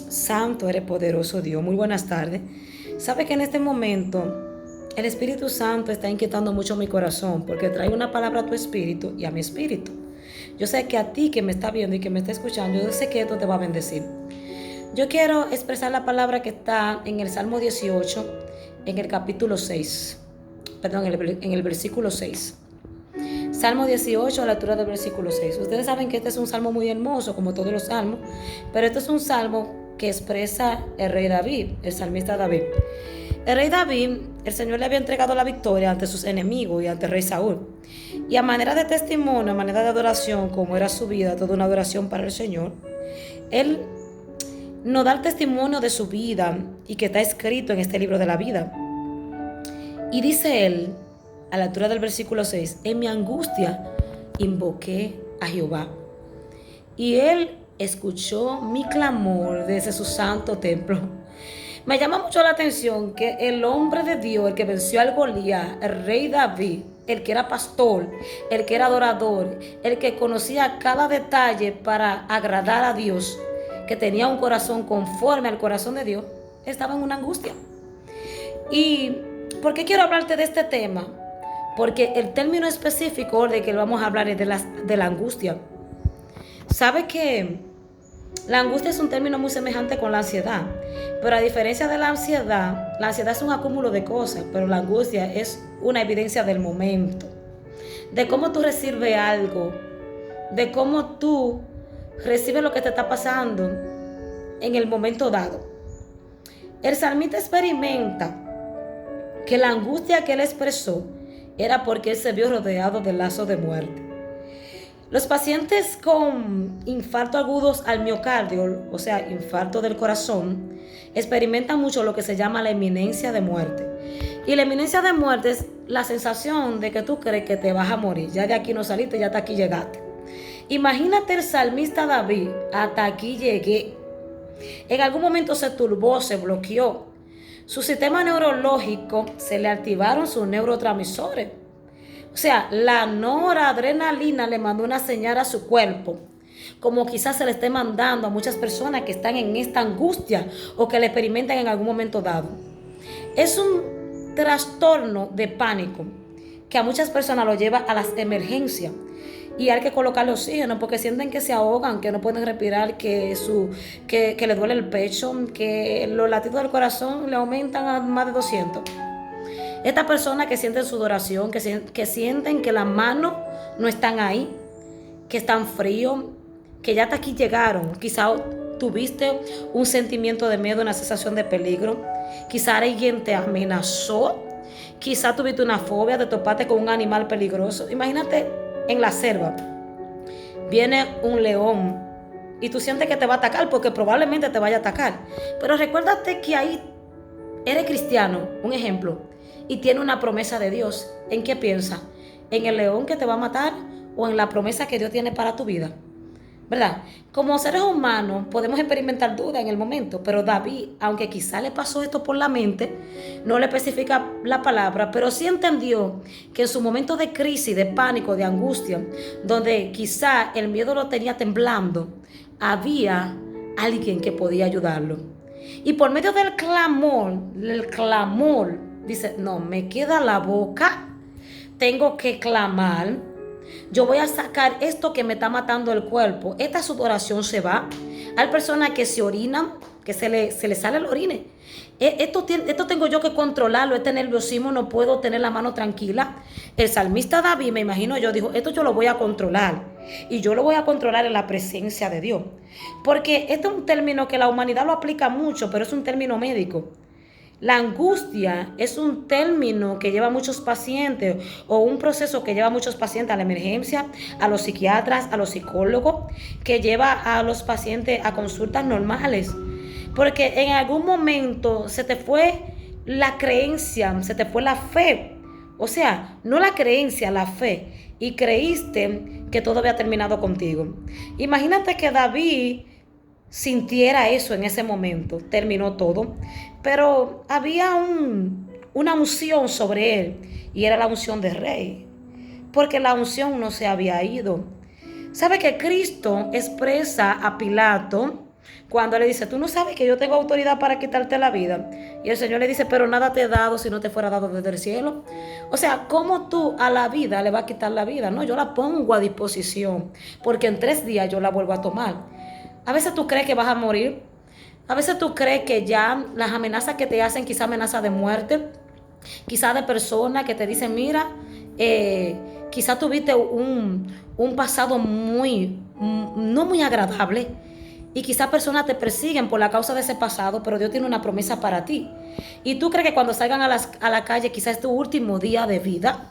Santo eres poderoso Dios. Muy buenas tardes. Sabe que en este momento el Espíritu Santo está inquietando mucho mi corazón porque trae una palabra a tu espíritu y a mi espíritu. Yo sé que a ti que me está viendo y que me está escuchando, yo sé que esto te va a bendecir. Yo quiero expresar la palabra que está en el Salmo 18, en el capítulo 6. Perdón, en el versículo 6. Salmo 18, a la altura del versículo 6. Ustedes saben que este es un salmo muy hermoso, como todos los salmos, pero este es un salmo que expresa el rey David, el salmista David. El rey David, el Señor le había entregado la victoria ante sus enemigos y ante el rey Saúl. Y a manera de testimonio, a manera de adoración, como era su vida, toda una adoración para el Señor, él nos da el testimonio de su vida y que está escrito en este libro de la vida. Y dice él, a la altura del versículo 6, en mi angustia invoqué a Jehová. Y él escuchó mi clamor desde su santo templo. Me llama mucho la atención que el hombre de Dios, el que venció al Goliat, el rey David, el que era pastor, el que era adorador, el que conocía cada detalle para agradar a Dios, que tenía un corazón conforme al corazón de Dios, estaba en una angustia. ¿Y por qué quiero hablarte de este tema? Porque el término específico de que vamos a hablar es de la angustia. ¿Sabe que la angustia es un término muy semejante con la ansiedad? Pero a diferencia de la ansiedad es un acúmulo de cosas, pero la angustia es una evidencia del momento, de cómo tú recibes algo, de cómo tú recibes lo que te está pasando en el momento dado. El salmista experimenta que la angustia que él expresó era porque él se vio rodeado de lazos de muerte. Los pacientes con infarto agudos al miocardio, o sea, infarto del corazón, experimentan mucho lo que se llama la inminencia de muerte. Y la inminencia de muerte es la sensación de que tú crees que te vas a morir. Ya de aquí no saliste, ya hasta aquí llegaste. Imagínate el salmista David, hasta aquí llegué. En algún momento se turbó, se bloqueó. Su sistema neurológico se le activaron sus neurotransmisores. O sea, la noradrenalina le mandó una señal a su cuerpo, como quizás se le esté mandando a muchas personas que están en esta angustia o que la experimentan en algún momento dado. Es un trastorno de pánico que a muchas personas lo lleva a las emergencias y hay que colocarle oxígeno porque sienten que se ahogan, que no pueden respirar, que le duele el pecho, que los latidos del corazón le aumentan a más de 200. Estas personas que sienten sudoración, que sienten que las manos no están ahí, que están fríos, que ya hasta aquí llegaron. Quizá tuviste un sentimiento de miedo, una sensación de peligro. Quizá alguien te amenazó. Quizá tuviste una fobia, te topaste con un animal peligroso. Imagínate en la selva. Viene un león y tú sientes que te va a atacar porque probablemente te vaya a atacar. Pero recuérdate que ahí eres cristiano, un ejemplo, y tiene una promesa de Dios. ¿En qué piensa? ¿En el león que te va a matar o en la promesa que Dios tiene para tu vida? ¿Verdad? Como seres humanos podemos experimentar duda en el momento, pero David, aunque quizá le pasó esto por la mente, no le especifica la palabra, pero sí entendió que en su momento de crisis, de pánico, de angustia, donde quizá el miedo lo tenía temblando, había alguien que podía ayudarlo. Y por medio del clamor, dice, no, me queda la boca, tengo que clamar. Yo voy a sacar esto que me está matando el cuerpo. Esta sudoración se va. Hay personas que se orinan, que se le sale el orine. Esto tengo yo que controlarlo, este nerviosismo, no puedo tener la mano tranquila. El salmista David, me imagino yo, dijo, esto yo lo voy a controlar. Y yo lo voy a controlar en la presencia de Dios. Porque este es un término que la humanidad lo aplica mucho, pero es un término médico. La angustia es un término que lleva a muchos pacientes o un proceso que lleva a muchos pacientes a la emergencia, a los psiquiatras, a los psicólogos, que lleva a los pacientes a consultas normales. Porque en algún momento se te fue la creencia, se te fue la fe. O sea, no la creencia, la fe. Y creíste que todo había terminado contigo. Imagínate que David sintiera eso en ese momento, terminó todo, pero había una unción sobre él y era la unción de rey, porque la unción no se había ido. ¿Sabe que Cristo expresa a Pilato Cuando le dice, tú no sabes que yo tengo autoridad para quitarte la vida. Y el Señor le dice, pero nada te he dado si no te fuera dado desde el cielo. O sea, ¿cómo tú a la vida le vas a quitar la vida? No, yo la pongo a disposición, porque en 3 días yo la vuelvo a tomar. A veces tú crees que vas a morir. A veces tú crees que ya las amenazas que te hacen, quizá amenazas de muerte, quizá de personas que te dicen, mira, quizá tuviste un pasado no muy agradable, y quizá personas te persiguen por la causa de ese pasado, pero Dios tiene una promesa para ti. Y tú crees que cuando salgan a la calle quizá es tu último día de vida.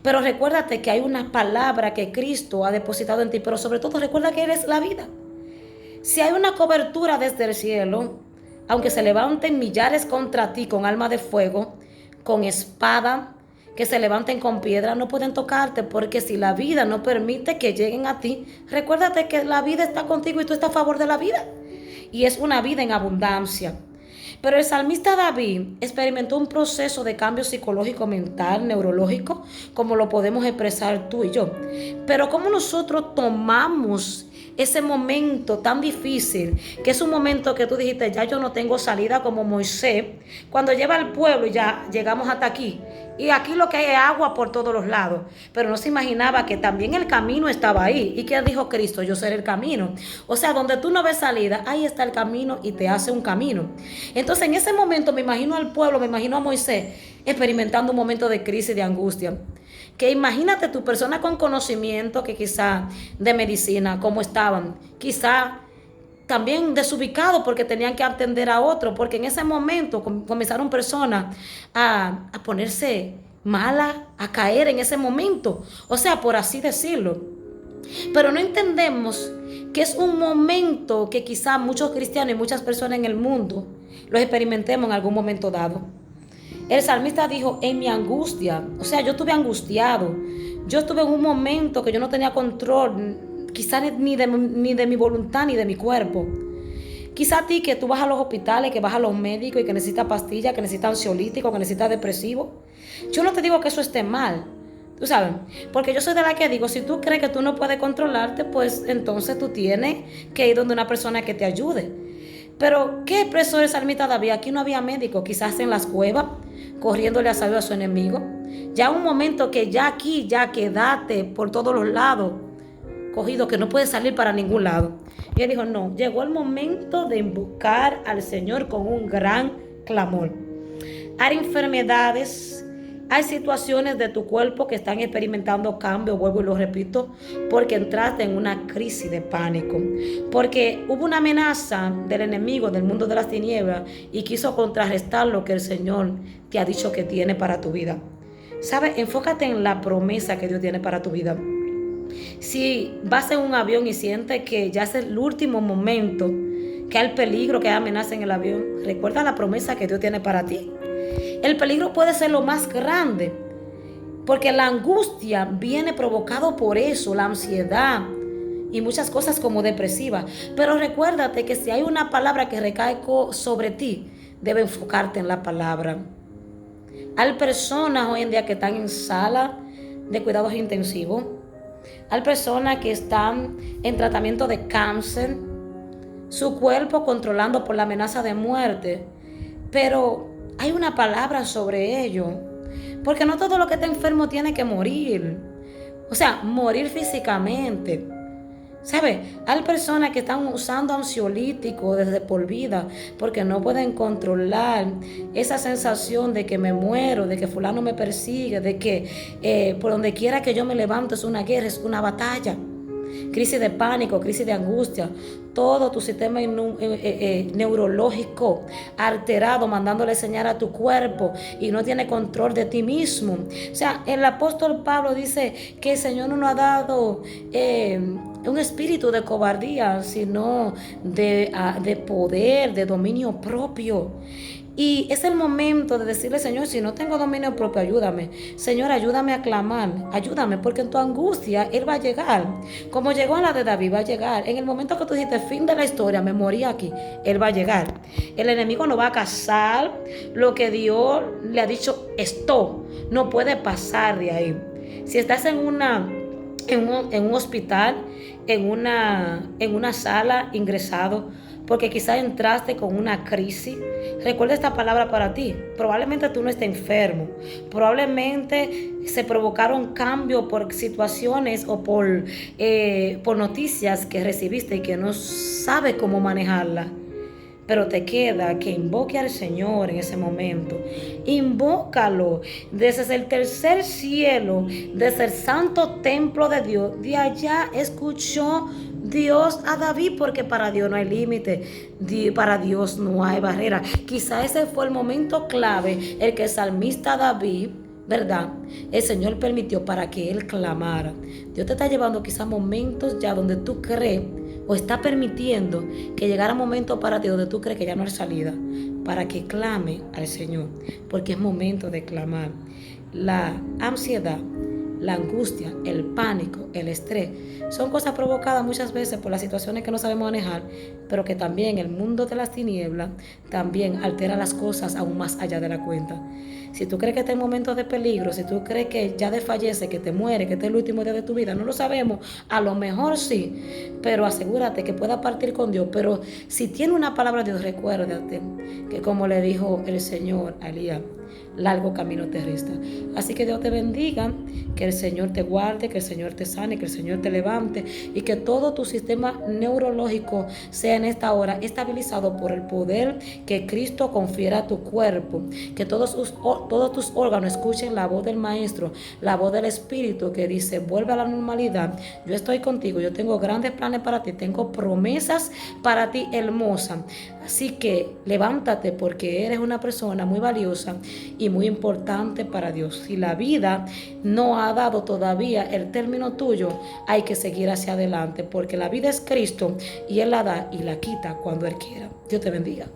Pero recuérdate que hay una palabra que Cristo ha depositado en ti, pero sobre todo recuerda que eres la vida. Si hay una cobertura desde el cielo, aunque se levanten millares contra ti con arma de fuego, con espada, que se levanten con piedra, no pueden tocarte, porque si la vida no permite que lleguen a ti, recuérdate que la vida está contigo y tú estás a favor de la vida. Y es una vida en abundancia. Pero el salmista David experimentó un proceso de cambio psicológico, mental, neurológico, como lo podemos expresar tú y yo. Pero cómo nosotros tomamos ese momento tan difícil, que es un momento que tú dijiste, ya yo no tengo salida, como Moisés, cuando lleva al pueblo y ya llegamos hasta aquí. Y aquí lo que hay es agua por todos los lados. Pero no se imaginaba que también el camino estaba ahí. ¿Y qué dijo Cristo? Yo seré el camino. O sea, donde tú no ves salida, ahí está el camino y te hace un camino. Entonces, en ese momento me imagino al pueblo, me imagino a Moisés experimentando un momento de crisis, de angustia. Que imagínate tu persona con conocimiento, que quizá de medicina, cómo estaban, quizá también desubicados porque tenían que atender a otro, porque en ese momento comenzaron personas a ponerse malas, a caer en ese momento, o sea, por así decirlo. Pero no entendemos que es un momento que quizá muchos cristianos y muchas personas en el mundo lo experimentemos en algún momento dado. El salmista dijo, en mi angustia, o sea, yo estuve angustiado, yo estuve en un momento que yo no tenía control, quizá ni de mi voluntad ni de mi cuerpo. Quizá a ti que tú vas a los hospitales, que vas a los médicos y que necesitas pastillas, que necesitas ansiolíticos, que necesitas depresivos. Yo no te digo que eso esté mal, tú sabes, porque yo soy de la que digo, si tú crees que tú no puedes controlarte, pues entonces tú tienes que ir donde una persona que te ayude. Pero, ¿qué expresó el salmista David? Aquí no había médico, quizás en las cuevas, corriéndole a salvar a su enemigo. Ya un momento que ya aquí, ya quédate por todos los lados, cogido, que no puede salir para ningún lado. Y él dijo, no, llegó el momento de invocar al Señor con un gran clamor. Hay enfermedades, hay situaciones de tu cuerpo que están experimentando cambio, vuelvo y lo repito, porque entraste en una crisis de pánico, porque hubo una amenaza del enemigo del mundo de las tinieblas y quiso contrarrestar lo que el Señor te ha dicho que tiene para tu vida. ¿Sabes? Enfócate en la promesa que Dios tiene para tu vida. Si vas en un avión y sientes que ya es el último momento, que hay peligro, que hay amenaza en el avión, recuerda la promesa que Dios tiene para ti. El peligro puede ser lo más grande, porque la angustia viene provocado por eso, la ansiedad y muchas cosas como depresiva. Pero recuérdate que si hay una palabra que recae sobre ti, debe enfocarte en la palabra. Hay personas hoy en día que están en sala de cuidados intensivos. Hay personas que están en tratamiento de cáncer, su cuerpo controlando por la amenaza de muerte. Pero hay una palabra sobre ello, porque no todo lo que está enfermo tiene que morir. O sea, morir físicamente. ¿Sabe? Hay personas que están usando ansiolíticos desde por vida porque no pueden controlar esa sensación de que me muero, de que fulano me persigue, de que por donde quiera que yo me levanto es una guerra, es una batalla. Crisis de pánico, crisis de angustia, todo tu sistema neurológico alterado, mandándole señal a tu cuerpo y no tiene control de ti mismo. O sea, el apóstol Pablo dice que el Señor no nos ha dado un espíritu de cobardía, sino de poder, de dominio propio. Y es el momento de decirle, Señor, si no tengo dominio propio, ayúdame. Señor, ayúdame a clamar, ayúdame, porque en tu angustia Él va a llegar. Como llegó a la de David, va a llegar. En el momento que tú dijiste, fin de la historia, me morí aquí, Él va a llegar. El enemigo no va a cazar lo que Dios le ha dicho, esto no puede pasar de ahí. Si estás en un hospital en una sala ingresado porque quizás entraste con una crisis. Recuerda esta palabra para ti. Probablemente tú no estés enfermo. Probablemente se provocaron cambios por situaciones o por noticias que recibiste y que no sabes cómo manejarla. Pero te queda que invoque al Señor en ese momento. Invócalo desde el tercer cielo, desde el santo templo de Dios. De allá escuchó Dios a David, porque para Dios no hay límite, para Dios no hay barrera. Quizá ese fue el momento clave, el que el salmista David, ¿verdad? El Señor permitió para que él clamara. Dios te está llevando quizás momentos ya donde tú crees o está permitiendo que llegara momentos para ti donde tú crees que ya no hay salida, para que clame al Señor, porque es momento de clamar. La ansiedad, la angustia, el pánico, el estrés, son cosas provocadas muchas veces por las situaciones que no sabemos manejar, pero que también el mundo de las tinieblas también altera las cosas aún más allá de la cuenta. Si tú crees que estás en momentos de peligro, si tú crees que ya desfallece, que te muere, que este es el último día de tu vida, no lo sabemos, a lo mejor sí, pero asegúrate que puedas partir con Dios. Pero si tiene una palabra de Dios, recuérdate que como le dijo el Señor a Elías, largo camino te resta. Así que Dios te bendiga, que el Señor te guarde, que el Señor te sane, que el Señor te levante y que todo tu sistema neurológico sea en esta hora estabilizado por el poder que Cristo confiera a tu cuerpo, que todos tus órganos escuchen la voz del Maestro, la voz del Espíritu que dice: vuelve a la normalidad, yo estoy contigo, yo tengo grandes planes para ti, tengo promesas para ti hermosas. Así que levántate, porque eres una persona muy valiosa y muy importante para Dios. Si la vida no ha dado todavía el término tuyo, hay que seguir hacia adelante, porque la vida es Cristo y Él la da y la quita cuando Él quiera. Dios te bendiga.